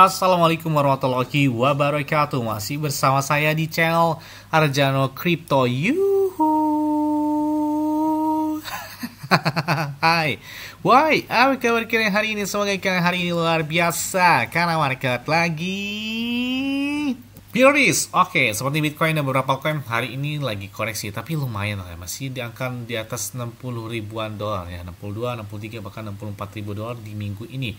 Assalamualaikum warahmatullahi wabarakatuh. Masih bersama saya di channel Arjano Crypto. Yuhu. Hai. Why? Apa kabar kalian hari ini? Semoga kalian hari ini luar biasa karena market lagi bearish. Oke, seperti Bitcoin dan beberapa coin hari ini lagi koreksi, tapi lumayan lah, masih diangkat di atas 60 ribuan dolar ya, 62, 63 bahkan 64 ribu dolar di minggu ini.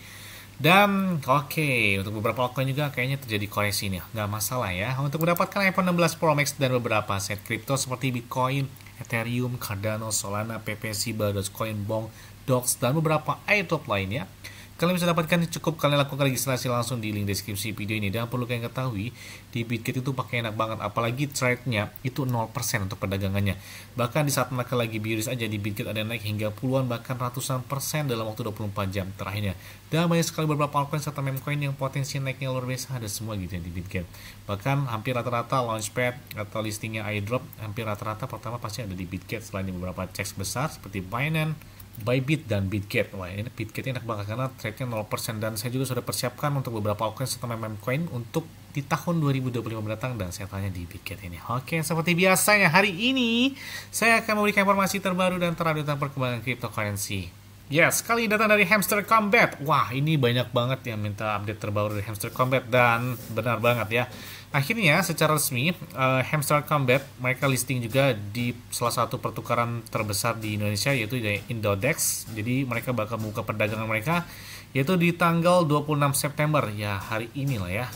Dan untuk beberapa altcoin juga kayaknya terjadi koreksi nih, nggak masalah ya. Untuk mendapatkan iPhone 16 Pro Max dan beberapa aset kripto seperti Bitcoin, Ethereum, Cardano, Solana, PP, Shiba, Dogecoin, Bong, Dox, dan beberapa airdrop lainnya, kalian bisa dapatkan cukup kalian lakukan registrasi langsung di link deskripsi video ini. Dan perlu kalian ketahui, di Bitget itu pakai enak banget, apalagi trade-nya itu 0% untuk perdagangannya. Bahkan di saat mereka lagi bearish aja di Bitget ada naik hingga puluhan bahkan ratusan persen dalam waktu 24 jam terakhirnya. Dan banyak sekali beberapa altcoin serta meme coin yang potensi naiknya luar biasa, ada semua gitu ya di Bitget. Bahkan hampir rata-rata launchpad atau listingnya airdrop, hampir rata-rata pertama pasti ada di Bitget selain di beberapa checks besar seperti Binance, Bybit dan Bitget. Wah, ini Bitget enak banget karena trade-nya 0% dan saya juga sudah persiapkan untuk beberapa altcoin serta meme coin untuk di tahun 2025 mendatang, dan saya tanya di Bitget ini. Oke, seperti biasanya hari ini saya akan memberikan informasi terbaru dan terupdate tentang perkembangan cryptocurrency. Yes, kali datang dari Hamster Combat. Wah, ini banyak banget yang minta update terbaru dari Hamster Combat dan benar banget ya. Akhirnya secara resmi Hamster Combat mereka listing juga di salah satu pertukaran terbesar di Indonesia, yaitu di Indodex. Jadi mereka bakal membuka perdagangan mereka yaitu di tanggal 26 September ya, hari ini lah ya.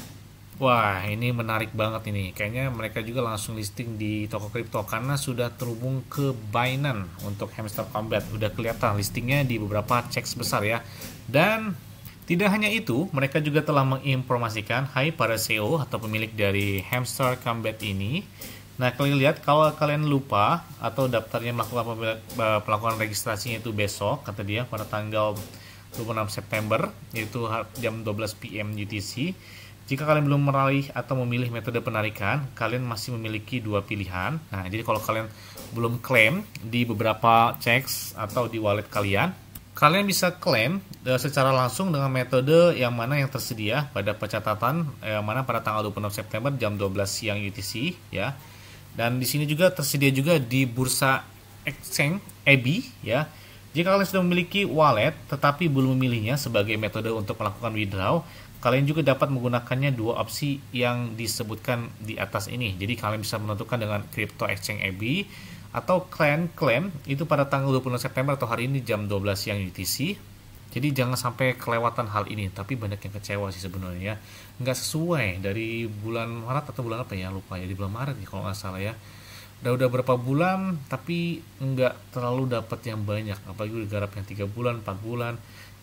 Wah, ini menarik banget ini. Kayaknya mereka juga langsung listing di toko kripto karena sudah terhubung ke Binance untuk Hamster Combat. Udah kelihatan listingnya di beberapa checks besar ya. Dan tidak hanya itu, mereka juga telah menginformasikan, hai para CEO atau pemilik dari Hamster Combat ini. Nah, kalian lihat kalau kalian lupa atau daftarnya melakukan registrasinya itu besok, kata dia pada tanggal 26 September, yaitu jam 12 PM UTC. Jika kalian belum meraih atau memilih metode penarikan, kalian masih memiliki dua pilihan. Nah, jadi kalau kalian belum klaim di beberapa checks atau di wallet kalian bisa klaim secara langsung dengan metode yang mana yang tersedia pada pencatatan yang mana pada tanggal 26 September jam 12 siang UTC ya. Dan di sini juga tersedia juga di bursa exchange EBI ya. Jika kalian sudah memiliki wallet tetapi belum memilihnya sebagai metode untuk melakukan withdraw, kalian juga dapat menggunakannya dua opsi yang disebutkan di atas ini. Jadi kalian bisa menentukan dengan Crypto Exchange EBI atau klaim itu pada tanggal 20 September atau hari ini jam 12 siang UTC. Jadi jangan sampai kelewatan hal ini. Tapi banyak yang kecewa sih sebenarnya. Nggak sesuai dari bulan Maret atau bulan apa ya, lupa ya, di bulan Maret ya kalau nggak salah ya. Udah berapa bulan tapi nggak terlalu dapat yang banyak, apalagi udah garap yang 3 bulan 4 bulan.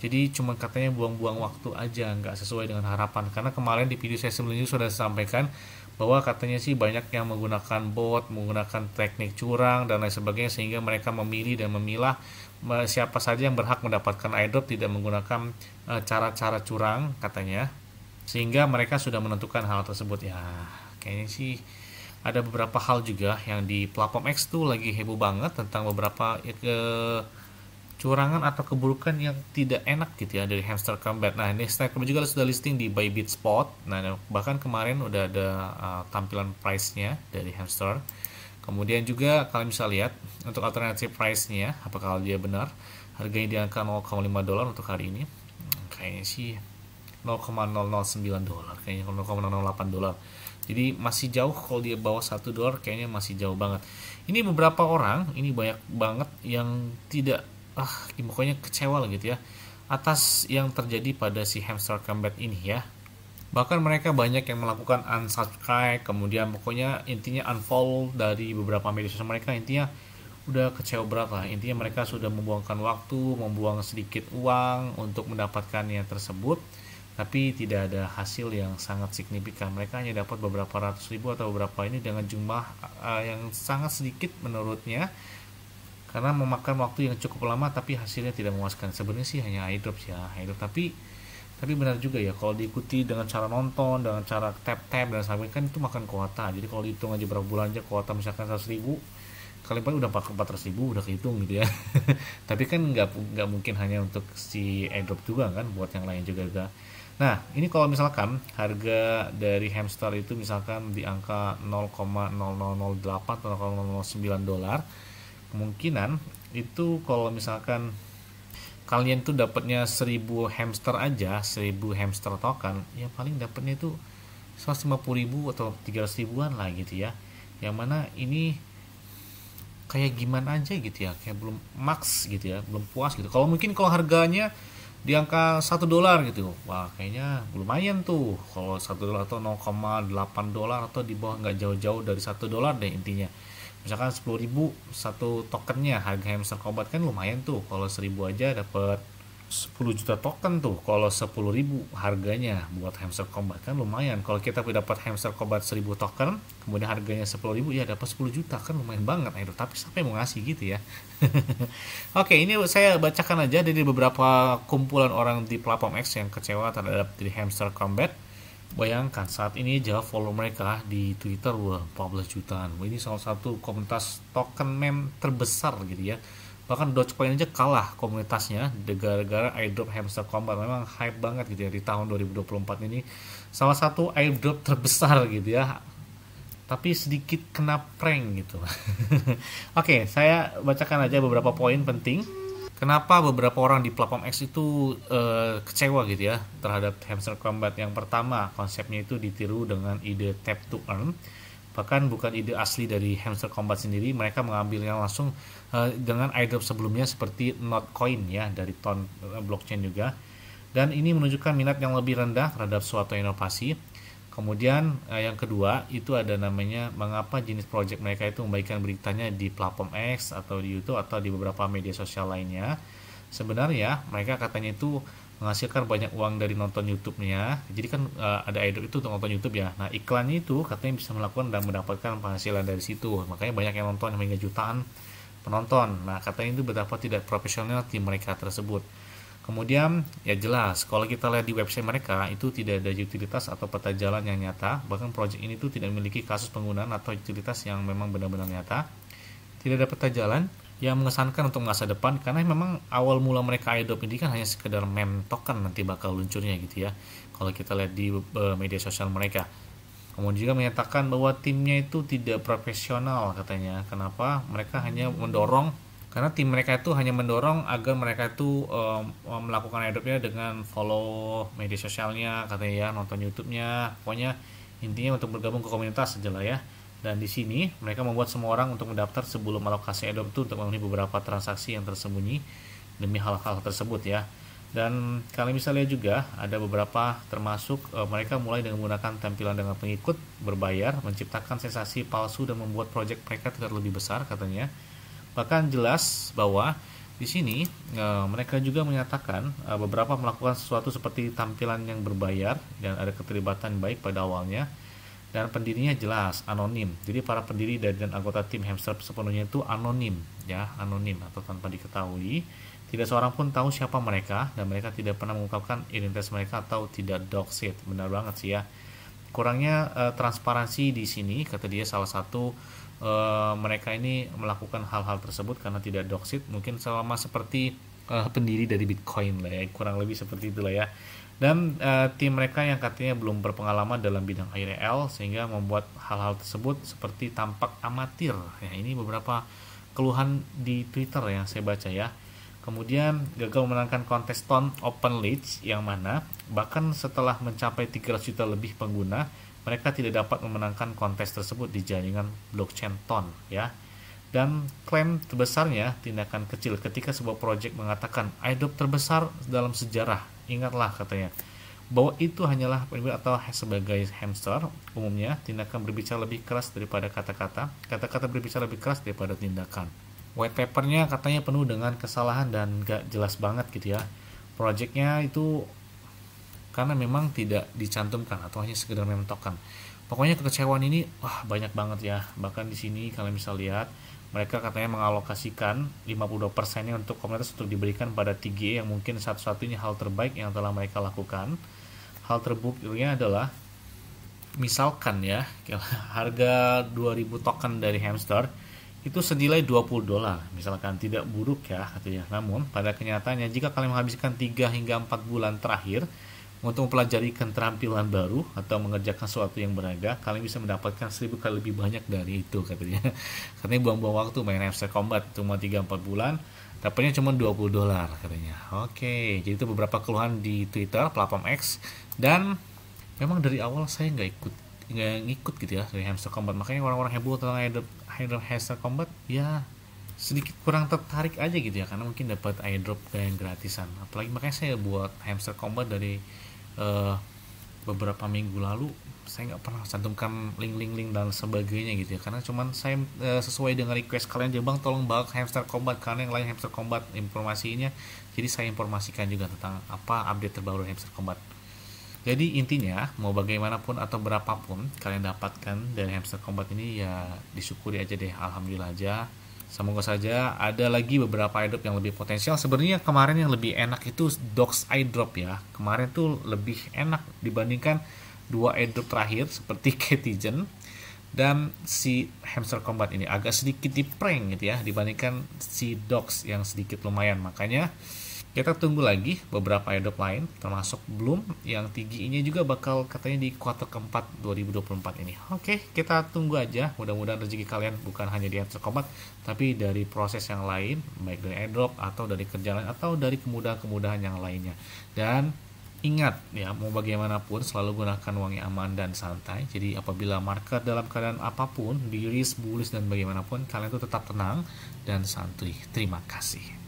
Jadi cuma katanya buang-buang waktu aja, nggak sesuai dengan harapan. Karena kemarin di video saya sebelumnya sudah disampaikan bahwa katanya sih banyak yang menggunakan bot, menggunakan teknik curang dan lain sebagainya, sehingga mereka memilih dan memilah siapa saja yang berhak mendapatkan airdrop tidak menggunakan cara-cara curang katanya, sehingga mereka sudah menentukan hal tersebut ya. Kayaknya sih ada beberapa hal juga yang di platform X tuh lagi heboh banget tentang beberapa curangan atau keburukan yang tidak enak gitu ya dari Hamster Combat. Nah, ini Combat juga sudah listing di Bybit Spot. Nah, bahkan kemarin udah ada tampilan price-nya dari Hamster. Kemudian juga kalian bisa lihat untuk alternatif price-nya apakah dia benar. Harganya di angka 0,5 dolar untuk hari ini. Kayaknya sih 0,009 dolar, kayaknya 0,08 dolar. Jadi masih jauh, kalau dia bawah 1 dolar kayaknya masih jauh banget. Ini beberapa orang, ini banyak banget yang tidak pokoknya kecewa lah gitu ya atas yang terjadi pada si Hamster Combat ini ya. Bahkan mereka banyak yang melakukan unsubscribe, kemudian pokoknya intinya unfollow dari beberapa media sosial mereka. Intinya udah kecewa berat lah. Intinya mereka sudah membuangkan waktu, membuang sedikit uang untuk mendapatkannya tersebut, tapi tidak ada hasil yang sangat signifikan. Mereka hanya dapat beberapa ratus ribu atau beberapa ini dengan jumlah yang sangat sedikit menurutnya, karena memakan waktu yang cukup lama tapi hasilnya tidak memuaskan. Sebenarnya sih hanya airdrop ya, tapi benar juga ya kalau diikuti dengan cara nonton, dengan cara tap dan sebagainya, kan itu makan kuota. Jadi kalau dihitung aja berapa bulan aja kuota misalkan 100 ribu, kali paling udah 400 ribu udah kehitung gitu ya. Tapi kan nggak mungkin hanya untuk si airdrop juga kan, buat yang lain juga. Nah, ini kalau misalkan harga dari hamster itu misalkan di angka 0,0008 atau 0,009 dolar, kemungkinan itu kalau misalkan kalian tuh dapatnya 1000 hamster aja, 1000 hamster token, ya paling dapatnya itu 150.000 atau 300 ribuan lah gitu ya. Yang mana ini kayak gimana aja gitu ya, kayak belum max gitu ya, belum puas gitu. Kalau mungkin kalau harganya di angka 1 dolar gitu, wah kayaknya lumayan tuh. Kalau 1 dolar atau 0,8 dolar atau di bawah, nggak jauh-jauh dari 1 dolar deh intinya. Misalkan 10.000 satu tokennya, harga hamster combat kan lumayan tuh. Kalau 1.000 aja dapat 10 juta token tuh. Kalau 10.000 harganya buat hamster combat kan lumayan. Kalau kita dapat hamster combat 1.000 token, kemudian harganya 10.000, ya dapat 10 juta kan lumayan banget. Aduh, tapi siapa yang mau ngasih gitu ya. Oke, ini saya bacakan aja dari beberapa kumpulan orang di platform X yang kecewa terhadap di hamster combat. Bayangkan saat ini aja follow mereka di Twitter wah 14 jutaan. Ini salah satu komunitas token meme terbesar gitu ya. Bahkan Dogecoin aja kalah komunitasnya gara-gara airdrop hamster combat. Memang hype banget gitu ya di tahun 2024 ini. Salah satu airdrop terbesar gitu ya. Tapi sedikit kena prank gitu. Oke, saya bacakan aja beberapa poin penting. Kenapa beberapa orang di platform X itu kecewa gitu ya terhadap hamster combat? Yang pertama, konsepnya itu ditiru dengan ide tap to earn. Bahkan bukan ide asli dari hamster combat sendiri, mereka mengambilnya langsung dengan airdrop sebelumnya seperti Notcoin ya dari Ton blockchain juga. Dan ini menunjukkan minat yang lebih rendah terhadap suatu inovasi. Kemudian yang kedua itu ada namanya mengapa jenis project mereka itu membagikan beritanya di platform X atau di YouTube atau di beberapa media sosial lainnya. Sebenarnya mereka katanya itu menghasilkan banyak uang dari nonton YouTube-nya. Jadi kan ada airdrop itu untuk nonton YouTube ya. Nah, iklannya itu katanya bisa melakukan dan mendapatkan penghasilan dari situ. Makanya banyak yang nonton hingga jutaan penonton. Nah, katanya itu betapa tidak profesional tim mereka tersebut. Kemudian ya jelas kalau kita lihat di website mereka itu tidak ada utilitas atau peta jalan yang nyata. Bahkan project ini tuh tidak memiliki kasus penggunaan atau utilitas yang memang benar-benar nyata. Tidak ada peta jalan yang mengesankan untuk masa depan karena memang awal mula mereka airdrop ini kan hanya sekedar meme token nanti bakal luncurnya gitu ya. Kalau kita lihat di media sosial mereka. Kemudian juga menyatakan bahwa timnya itu tidak profesional katanya. Kenapa? Mereka hanya mendorong karena tim mereka itu hanya mendorong agar mereka itu melakukan airdropnya dengan follow media sosialnya katanya ya, nonton YouTube-nya, pokoknya intinya untuk bergabung ke komunitas saja lah ya. Dan di sini mereka membuat semua orang untuk mendaftar sebelum alokasi airdrop itu untuk memenuhi beberapa transaksi yang tersembunyi demi hal-hal tersebut ya. Dan kalian bisa lihat juga ada beberapa termasuk mereka mulai dengan menggunakan tampilan dengan pengikut berbayar, menciptakan sensasi palsu dan membuat project mereka terlihat lebih besar katanya. Bahkan jelas bahwa di sini mereka juga menyatakan beberapa melakukan sesuatu seperti tampilan yang berbayar dan ada keterlibatan baik pada awalnya dan pendirinya jelas anonim. Jadi para pendiri dan anggota tim hamster sepenuhnya itu anonim ya, anonim atau tanpa diketahui. Tidak seorang pun tahu siapa mereka dan mereka tidak pernah mengungkapkan identitas mereka atau tidak doxed. Benar banget sih ya. Kurangnya transparansi di sini kata dia salah satu mereka ini melakukan hal-hal tersebut karena tidak doxed mungkin selama seperti pendiri dari Bitcoin lah ya, kurang lebih seperti itulah ya. Dan tim mereka yang katanya belum berpengalaman dalam bidang IRL sehingga membuat hal-hal tersebut seperti tampak amatir ya. Ini beberapa keluhan di Twitter yang saya baca ya. Kemudian gagal memenangkan kontes Ton Open Leads yang mana bahkan setelah mencapai 300 juta lebih pengguna mereka tidak dapat memenangkan kontes tersebut di jaringan blockchain Ton ya. Dan klaim terbesarnya tindakan kecil ketika sebuah project mengatakan airdrop terbesar dalam sejarah. Ingatlah katanya bahwa itu hanyalah atau sebagai hamster umumnya tindakan berbicara lebih keras daripada kata-kata. Kata-kata berbicara lebih keras daripada tindakan. White papernya katanya penuh dengan kesalahan dan gak jelas banget gitu ya. Projectnya itu karena memang tidak dicantumkan atau hanya sekedar meme token. Pokoknya kekecewaan ini wah banyak banget ya. Bahkan di sini kalian bisa lihat mereka katanya mengalokasikan 52%-nya untuk komunitas untuk diberikan pada TGE yang mungkin satu-satunya hal terbaik yang telah mereka lakukan. Hal terbuktinya adalah misalkan ya harga 2000 token dari hamster itu senilai 20 dolar. Misalkan tidak buruk ya katanya. Namun pada kenyataannya jika kalian menghabiskan 3 hingga 4 bulan terakhir Untuk mempelajari keterampilan baru atau mengerjakan sesuatu yang berharga, kalian bisa mendapatkan 1000 kali lebih banyak dari itu katanya. Katanya buang-buang waktu main Hamster Combat cuma 3-4 bulan, dapatnya cuma $20 katanya. Oke, jadi itu beberapa keluhan di Twitter, platform X. Dan memang dari awal saya nggak ngikut gitu ya dari Hamster Combat. Makanya orang-orang heboh tentang Hamster Combat ya sedikit kurang tertarik aja gitu ya, karena mungkin dapat airdrop kayak yang gratisan. Apalagi makanya saya buat Hamster Combat dari beberapa minggu lalu. Saya nggak pernah cantumkan link dan sebagainya gitu ya, karena cuman saya sesuai dengan request kalian aja, bang tolong bahas Hamster Combat karena yang lain Hamster Combat informasinya, jadi saya informasikan juga tentang apa update terbaru Hamster Combat. Jadi intinya mau bagaimanapun atau berapapun kalian dapatkan dari Hamster Combat ini ya disyukuri aja deh, alhamdulillah aja. Semoga saja ada lagi beberapa airdrop yang lebih potensial. Sebenarnya kemarin yang lebih enak itu Dogs airdrop ya. Kemarin tuh lebih enak dibandingkan 2 airdrop terakhir seperti Ketigen dan si Hamster Combat ini. Agak sedikit di prank gitu ya dibandingkan si Dogs yang sedikit lumayan. Makanya kita tunggu lagi beberapa airdrop lain, termasuk Bloom yang tingginya juga bakal katanya di kuartal keempat 2024 ini. Oke, kita tunggu aja. Mudah-mudahan rezeki kalian bukan hanya di Hamster Combat, tapi dari proses yang lain, baik dari airdrop atau dari kerjaan atau dari kemudahan-kemudahan yang lainnya. Dan ingat ya, mau bagaimanapun selalu gunakan uang yang aman dan santai. Jadi apabila market dalam keadaan apapun, bearish, bullish dan bagaimanapun, kalian tuh tetap tenang dan santuy. Terima kasih.